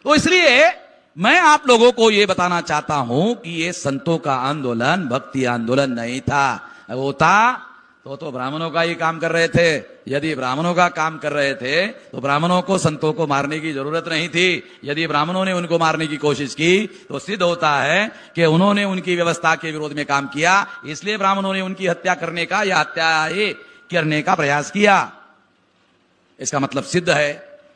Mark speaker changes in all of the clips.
Speaker 1: तो इसलिए मैं आप लोगों को यह बताना चाहता हूं कि ये संतों का आंदोलन भक्ति आंदोलन नहीं था। वो था तो ब्राह्मणों का ही काम कर रहे थे। यदि ब्राह्मणों का काम कर रहे थे तो ब्राह्मणों को संतों को मारने की जरूरत नहीं थी। यदि ब्राह्मणों ने उनको मारने की कोशिश की तो सिद्ध होता है कि उन्होंने उनकी व्यवस्था के विरोध में काम किया, इसलिए ब्राह्मणों ने उनकी हत्या करने का या हत्या करने का प्रयास किया। इसका मतलब सिद्ध है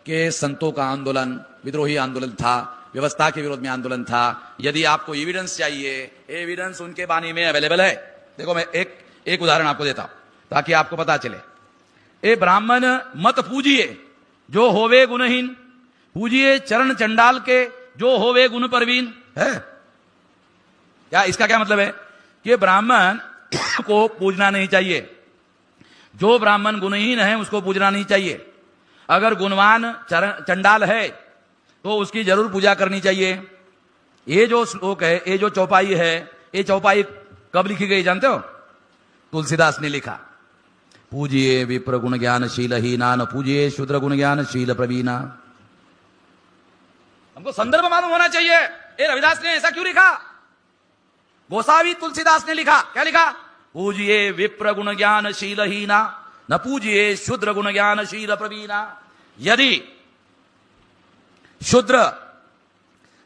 Speaker 1: कि संतों का आंदोलन विद्रोही आंदोलन था, व्यवस्था के विरोध में आंदोलन था। यदि आपको एविडेंस चाहिए, एविडेंस उनके बानी में अवेलेबल है। देखो मैं एक उदाहरण आपको देता हूं ताकि आपको पता चले। ए ब्राह्मण मत पूजिए जो होवे गुणहीन, पूजिए चरण चंडाल के जो होवे गुण परवीन। है क्या? इसका क्या मतलब है कि ब्राह्मण को पूजना नहीं चाहिए, जो ब्राह्मण गुणहीन है उसको पूजना नहीं चाहिए। अगर गुणवान चंडाल है तो उसकी जरूर पूजा करनी चाहिए। ये जो श्लोक है, ये जो चौपाई है, ये चौपाई कब लिखी गई जानते हो? तुलसीदास ने लिखा। पूजिए विप्र गुण ज्ञानशील हीना, न पूजिए शूद्र गुण ज्ञानशील प्रवीणा। हमको संदर्भ मालूम होना चाहिए। ये रविदास ने ऐसा क्यों लिखा? गोसावी तुलसीदास ने लिखा। क्या लिखा? पूजिए विप्र गुण ज्ञानशील हीना, न पूजिए शूद्र गुण ज्ञानशील प्रवीणा। यदि शूद्र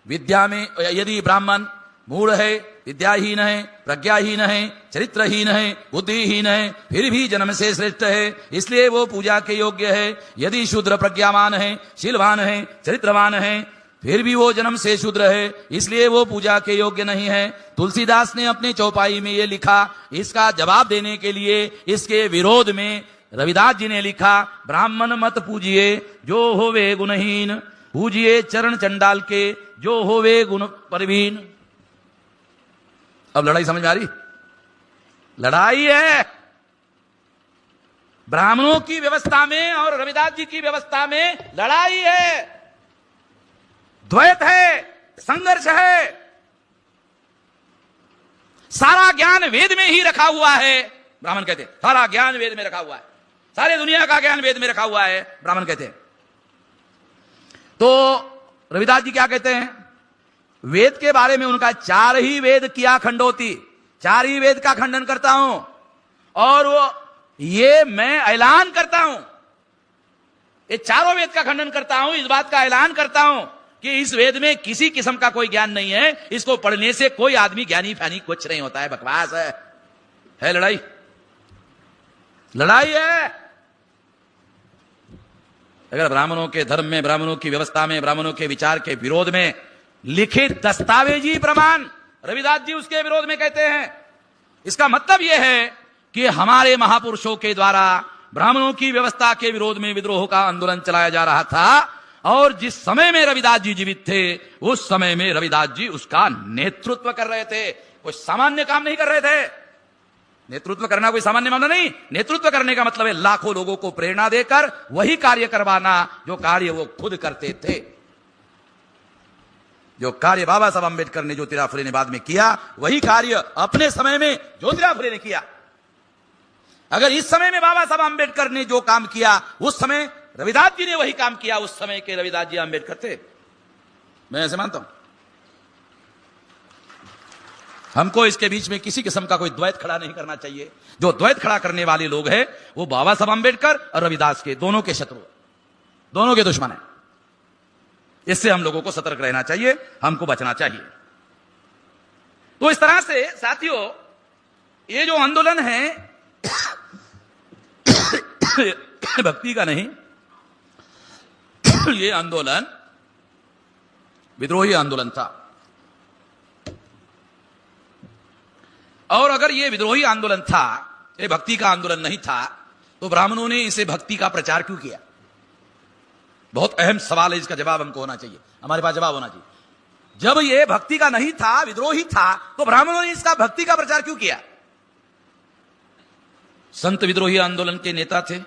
Speaker 1: विद्या में, यदि ब्राह्मण मूढ़ है, विद्याहीन है, प्रज्ञाहीन है, चरित्रहीन है, बुद्धिहीन है, फिर भी जन्म से श्रेष्ठ है, इसलिए वो पूजा के योग्य है। यदि शूद्र प्रज्ञावान है, शीलवान है, चरित्रवान है, फिर भी वो जन्म से शूद्र है, इसलिए वो पूजा के योग्य नहीं है। तुलसीदास ने अपने चौपाई में ये लिखा। इसका जवाब देने के लिए इसके विरोध में रविदास जी ने लिखा, ब्राह्मण मत पूजिए जो होवे गुणहीन, पूजिए चरण चंडाल के जो होवे गुण परवीन। अब लड़ाई समझ में आ रही? लड़ाई है ब्राह्मणों की व्यवस्था में और रविदास जी की व्यवस्था में। लड़ाई है, द्वैत है, संघर्ष है। सारा ज्ञान वेद में ही रखा हुआ है, ब्राह्मण कहते हैं। सारा ज्ञान वेद में रखा हुआ है, सारे दुनिया का ज्ञान वेद में रखा हुआ है, ब्राह्मण कहते हैं। तो रविदास जी क्या कहते हैं? वेद के बारे में उनका 4 ही वेद किया खंडोती, 4 ही वेद का खंडन करता हूं। और वो ये मैं ऐलान करता हूं, ये चारों वेद का खंडन करता हूं, इस बात का ऐलान करता हूं कि इस वेद में किसी किस्म का कोई ज्ञान नहीं है। इसको पढ़ने से कोई आदमी ज्ञानी फैनी कुछ नहीं होता है, बकवास है लड़ाई। लड़ाई है। अगर ब्राह्मणों के धर्म में, ब्राह्मणों की व्यवस्था में, ब्राह्मणों के विचार के विरोध में लिखित दस्तावेजी प्रमाण रविदास जी उसके विरोध में कहते हैं, इसका मतलब यह है कि हमारे महापुरुषों के द्वारा ब्राह्मणों की व्यवस्था के विरोध में विद्रोह का आंदोलन चलाया जा रहा था। और जिस समय में रविदास जी जीवित थे उस समय में रविदास जी उसका नेतृत्व कर रहे थे। कोई सामान्य काम नहीं कर रहे थे। नेतृत्व करना कोई सामान्य मामला नहीं। नेतृत्व करने का मतलब है लाखों लोगों को प्रेरणा देकर वही कार्य करवाना जो कार्य वो खुद करते थे। जो कार्य बाबा साहब अंबेडकर ने, ज्योतिराव फुले ने बाद में किया, वही कार्य अपने समय में ज्योतिराव फुले ने किया। अगर इस समय में बाबा साहब अंबेडकर ने जो काम किया उस समय रविदास जी ने वही काम किया। उस समय के रविदास जी अंबेडकर थे, मैं ऐसे मानता हूं। हमको इसके बीच में किसी किस्म का कोई द्वैत खड़ा नहीं करना चाहिए। जो द्वैत खड़ा करने वाले लोग हैं वो बाबा साहब अंबेडकर और रविदास के दोनों के शत्रु, दोनों के दुश्मन हैं। इससे हम लोगों को सतर्क रहना चाहिए, हमको बचना चाहिए। तो इस तरह से साथियों, ये जो आंदोलन है भक्ति का नहीं, ये आंदोलन विद्रोही आंदोलन था। और अगर ये विद्रोही आंदोलन था, ये भक्ति का आंदोलन नहीं था, तो ब्राह्मणों ने इसे भक्ति का प्रचार क्यों किया? बहुत अहम सवाल है, इसका जवाब हमको होना चाहिए, हमारे पास जवाब होना चाहिए। जब ये भक्ति का नहीं था, विद्रोही था, तो ब्राह्मणों ने इसका भक्ति का प्रचार क्यों किया? संत विद्रोही आंदोलन के नेता थे,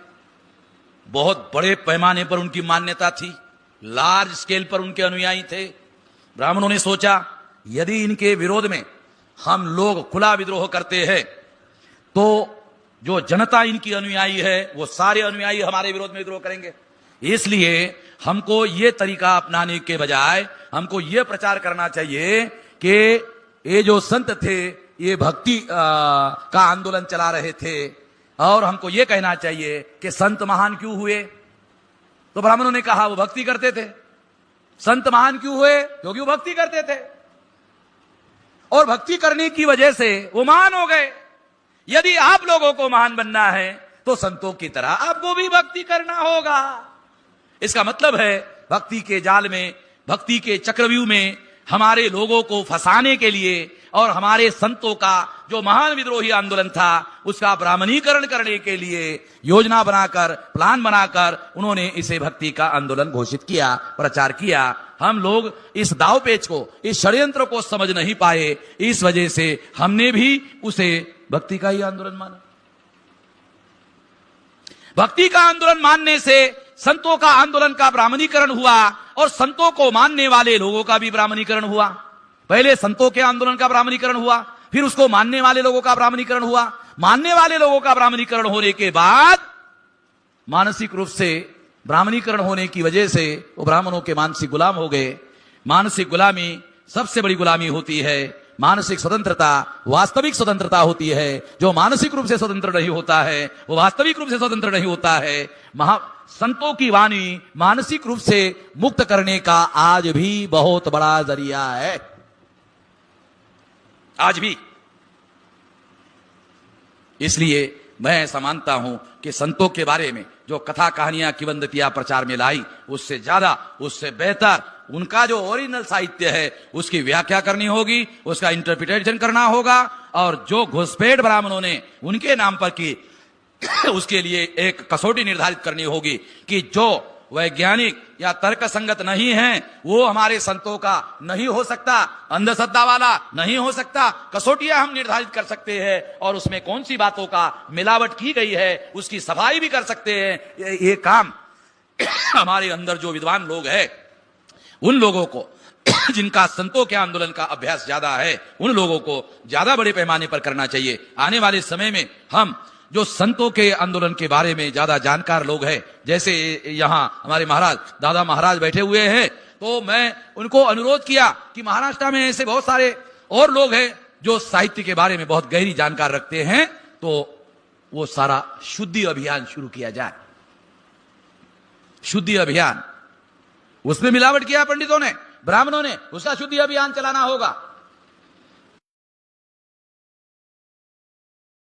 Speaker 1: बहुत बड़े पैमाने पर उनकी मान्यता थी, लार्ज स्केल पर उनके अनुयायी थे। ब्राह्मणों ने सोचा यदि इनके विरोध में हम लोग खुला विद्रोह करते हैं तो जो जनता इनकी अनुयायी है वो सारे अनुयायी हमारे विरोध में विद्रोह करेंगे। इसलिए हमको ये तरीका अपनाने के बजाय हमको ये प्रचार करना चाहिए कि ये जो संत थे ये भक्ति का आंदोलन चला रहे थे, और हमको ये कहना चाहिए कि संत महान क्यों हुए? तो ब्राह्मणों ने कहा वो भक्ति करते थे। संत महान क्यों हुए? क्योंकि वो भक्ति करते थे, और भक्ति करने की वजह से वो महान हो गए। यदि आप लोगों को महान बनना है तो संतों की तरह आपको भी भक्ति करना होगा। इसका मतलब है भक्ति के जाल में, भक्ति के चक्रव्यूह में हमारे लोगों को फंसाने के लिए और हमारे संतों का जो महान विद्रोही आंदोलन था उसका ब्राह्मणीकरण करने के लिए योजना बनाकर, प्लान बनाकर उन्होंने इसे भक्ति का आंदोलन घोषित किया, प्रचार किया। हम लोग इस दावपेच को, इस षड्यंत्र को समझ नहीं पाए, इस वजह से हमने भी उसे भक्ति का ही आंदोलन माना। भक्ति का आंदोलन मानने से संतों का आंदोलन का ब्राह्मणीकरण हुआ और संतों को मानने वाले लोगों का भी ब्राह्मणीकरण हुआ। पहले संतों के आंदोलन का ब्राह्मणीकरण हुआ, फिर उसको मानने वाले लोगों का ब्राह्मणीकरण हुआ। मानने वाले लोगों का ब्राह्मणीकरण होने के बाद मानसिक रूप से ब्राह्मणीकरण होने की वजह से वो ब्राह्मणों के मानसिक गुलाम हो गए। मानसिक गुलामी सबसे बड़ी गुलामी होती है। मानसिक स्वतंत्रता वास्तविक स्वतंत्रता होती है। जो मानसिक रूप से स्वतंत्र नहीं होता है वो वास्तविक रूप से स्वतंत्र नहीं होता है। संतों की वाणी मानसिक रूप से मुक्त करने का आज भी बहुत बड़ा जरिया है, आज भी। इसलिए मैं ऐसा मानता हूं कि संतों के बारे में जो कथा कहानियां किंवदंतियां प्रचार में लाई, उससे ज्यादा, उससे बेहतर उनका जो ओरिजिनल साहित्य है उसकी व्याख्या करनी होगी, उसका इंटरप्रिटेशन करना होगा, और जो घुसपैठ ब्राह्मणों ने उनके नाम पर की उसके लिए एक कसौटी निर्धारित करनी होगी कि जो वैज्ञानिक या तर्क संगत नहीं है वो हमारे संतों का नहीं हो सकता, अंधश्रद्धा वाला नहीं हो सकता। कसौटियां हम निर्धारित कर सकते हैं और उसमें कौन सी बातों का मिलावट की गई है उसकी सफाई भी कर सकते हैं। ये काम हमारे अंदर जो विद्वान लोग हैं उन लोगों को, जिनका संतों के आंदोलन का अभ्यास ज्यादा है, उन लोगों को ज्यादा बड़े पैमाने पर करना चाहिए। आने वाले समय में हम जो संतों के आंदोलन के बारे में ज्यादा जानकार लोग हैं, जैसे यहाँ हमारे महाराज, दादा महाराज बैठे हुए हैं, तो मैं उनको अनुरोध किया कि महाराष्ट्र में ऐसे बहुत सारे और लोग हैं जो साहित्य के बारे में बहुत गहरी जानकार रखते हैं, तो वो सारा शुद्धि अभियान शुरू किया जाए। शुद्धि अभियान, उसमें मिलावट किया पंडितों ने, ब्राह्मणों ने, उसका शुद्धि अभियान चलाना होगा।